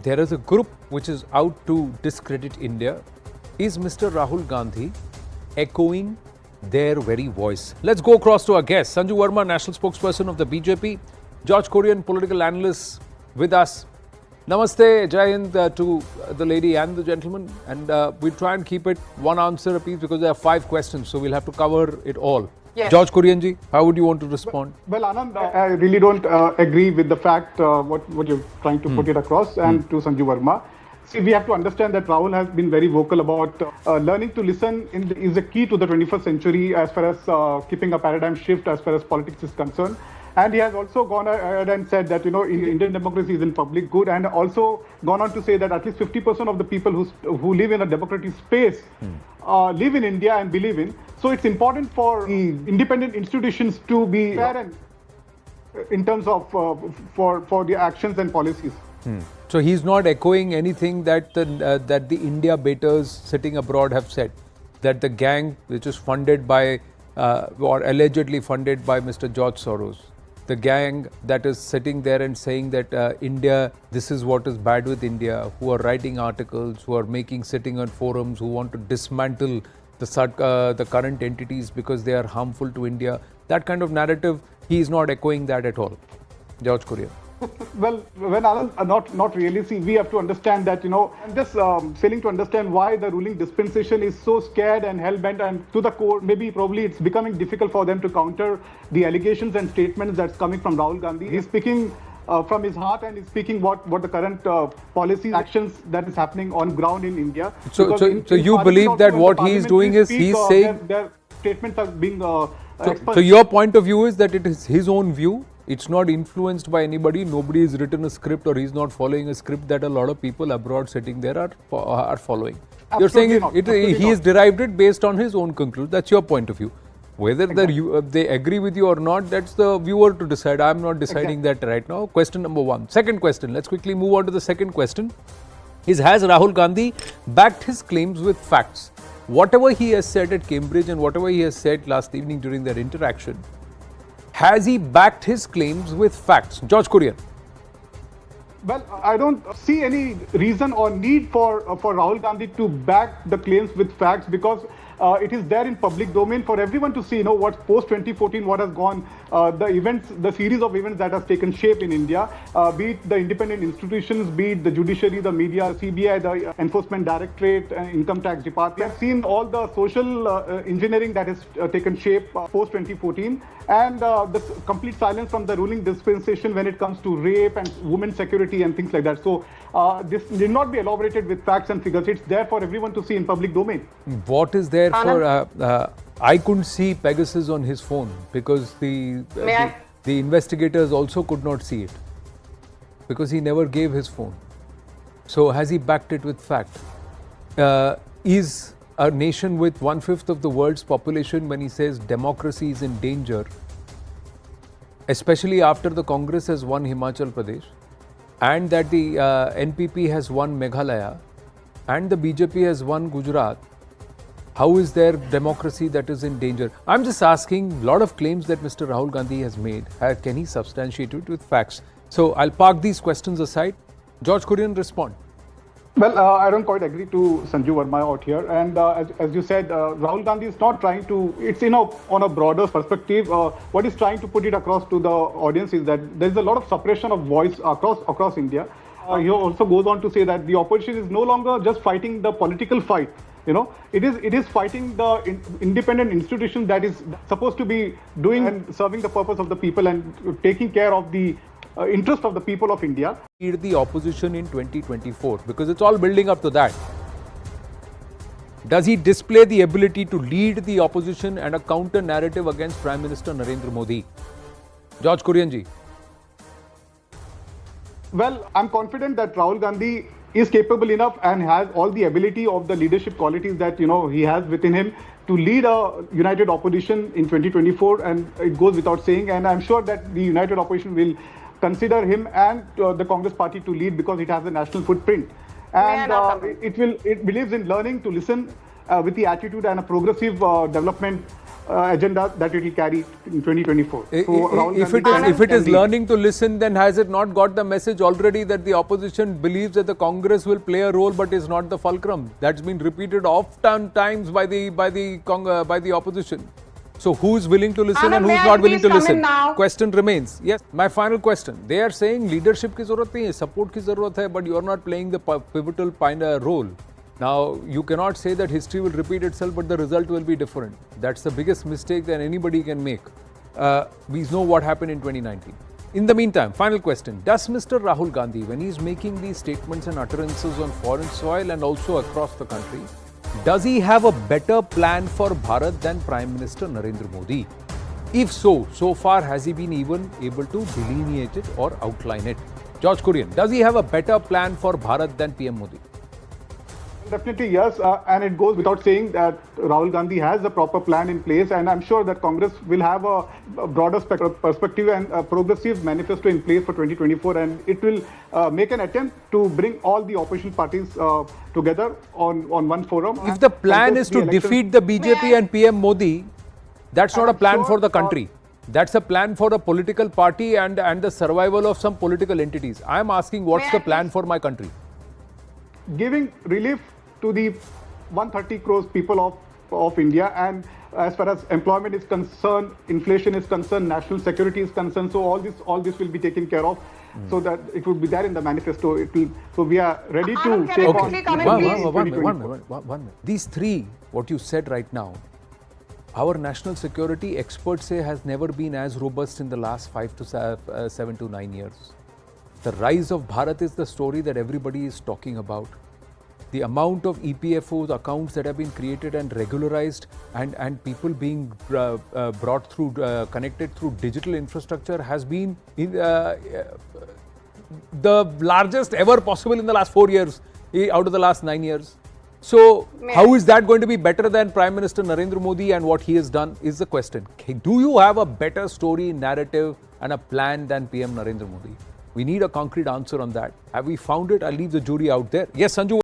There is a group which is out to discredit India. Is Mr. Rahul Gandhi echoing their very voice? Let's go across to our guest, Sanju Verma, national spokesperson of the BJP, George Korean, political analyst with us. Namaste, Jai Hind to the lady and the gentleman. And we'll try and keep it one answer apiece because there are 5 questions, so we'll have to cover it all. Yes. George Korean ji, how would you want to respond? Well, Anand, I really don't agree with the fact what you're trying to put it across, and to Sanju Verma. See, we have to understand that Rahul has been very vocal about learning to listen is a key to the 21st century as far as keeping a paradigm shift as far as politics is concerned. And he has also gone ahead and said that, Indian democracy is in public good, and also gone on to say that at least 50% of the people who live in a democratic space live in India and believe in. So it's important for the independent institutions to be fair and in terms of for the actions and policies. So he's not echoing anything that the India baiters sitting abroad have said, that the gang which is funded by or allegedly funded by Mr. George Soros, the gang that is sitting there and saying that India, this is what is bad with India, who are writing articles, who are sitting on forums, who want to dismantle the current entities because they are harmful to India. That kind of narrative, he is not echoing that at all. George Korea. Well, when not really. See, we have to understand that, I'm just failing to understand why the ruling dispensation is so scared and hell-bent, and to the core, probably it's becoming difficult for them to counter the allegations and statements that's coming from Rahul Gandhi. He's speaking from his heart, and he's speaking what the current policy actions that is happening on ground in India. So you believe that what he is doing is he's saying... Their statements are being... So your point of view is that it is his own view. It's not influenced by anybody. Nobody has written a script, or he's not following a script that a lot of people abroad sitting there are following. Absolutely. You're saying he has derived it based on his own conclusion. That's your point of view. Whether they agree with you or not, that's the viewer to decide. I'm not deciding that right now. Question number 1. Second question. Let's quickly move on to the second question. Has Rahul Gandhi backed his claims with facts? Whatever he has said at Cambridge and whatever he has said last evening during their interaction, has he backed his claims with facts? George Korean. Well, I don't see any reason or need for Rahul Gandhi to back the claims with facts, because it is there in public domain for everyone to see, what post-2014, what has gone, the series of events that has taken shape in India, be it the independent institutions, be it the judiciary, the media, CBI, the Enforcement Directorate, Income Tax Department. We have seen all the social engineering that has taken shape post-2014, and the complete silence from the ruling dispensation when it comes to rape and women's security and things like that. So this need not be elaborated with facts and figures. It's there for everyone to see in public domain. What is there for... I couldn't see Pegasus on his phone because the investigators also could not see it because he never gave his phone. So has he backed it with fact? Is a nation with 1/5 of the world's population, when he says democracy is in danger, especially after the Congress has won Himachal Pradesh and that the NPP has won Meghalaya and the BJP has won Gujarat, how is there democracy that is in danger? I'm just asking, a lot of claims that Mr. Rahul Gandhi has made, can he substantiate it with facts? So I'll park these questions aside. George Korean, respond. Well, I don't quite agree to Sanju Verma out here. And as you said, Rahul Gandhi is not trying to, it's on a broader perspective. What he's trying to put it across to the audience is that there's a lot of suppression of voice across India. He also goes on to say that the opposition is no longer just fighting the political fight. It is fighting the independent institution that is supposed to be doing and serving the purpose of the people and taking care of the interest of the people of India. Lead the opposition in 2024, because it's all building up to that. Does he display the ability to lead the opposition and a counter narrative against Prime Minister Narendra Modi? George Korean ji. Well, I'm confident that Rahul Gandhi is capable enough and has all the ability of the leadership qualities that he has within him to lead a united opposition in 2024, and it goes without saying. And I'm sure that the united opposition will consider him and the Congress party to lead because it has a national footprint, and it believes in learning to listen with the attitude and a progressive development agenda that it will carry in 2024. So if it is learning to listen, then has it not got the message already that the opposition believes that the Congress will play a role but is not the fulcrum? That's been repeated often times by the opposition. So who is willing to listen and who is not willing to listen? Question remains. Yes, my final question. They are saying leadership ki zarurat nahi hai, support ki zarurat hai, but you are not playing the pivotal role. Now, you cannot say that history will repeat itself, but the result will be different. That's the biggest mistake that anybody can make. We know what happened in 2019. In the meantime, final question. Does Mr. Rahul Gandhi, when he is making these statements and utterances on foreign soil and also across the country, does he have a better plan for Bharat than Prime Minister Narendra Modi? If so, so far has he been even able to delineate it or outline it? George Kurian, does he have a better plan for Bharat than PM Modi? Definitely yes, and it goes without saying that Rahul Gandhi has a proper plan in place, and I'm sure that Congress will have a broader perspective and a progressive manifesto in place for 2024, and it will make an attempt to bring all the opposition parties together on one forum. If the plan is to defeat the BJP and PM Modi, that's not a plan for the country. That's a plan for a political party and the survival of some political entities. I'm asking, what's the plan for my country? Giving relief to the 130 crores people of India, and as far as employment is concerned, inflation is concerned, national security is concerned, so all this will be taken care of, so that it would be there in the manifesto. So we are ready to take on. One minute. These three, what you said right now, our national security, experts say, has never been as robust in the last 7 to 9 years. The rise of Bharat is the story that everybody is talking about. The amount of EPFOs accounts that have been created and regularized, and people being brought through, connected through digital infrastructure has been the largest ever possible in the last 4 years, out of the last 9 years. So, how is that going to be better than Prime Minister Narendra Modi and what he has done is the question. Do you have a better story, narrative and a plan than PM Narendra Modi? We need a concrete answer on that. Have we found it? I'll leave the jury out there. Yes, Sanju.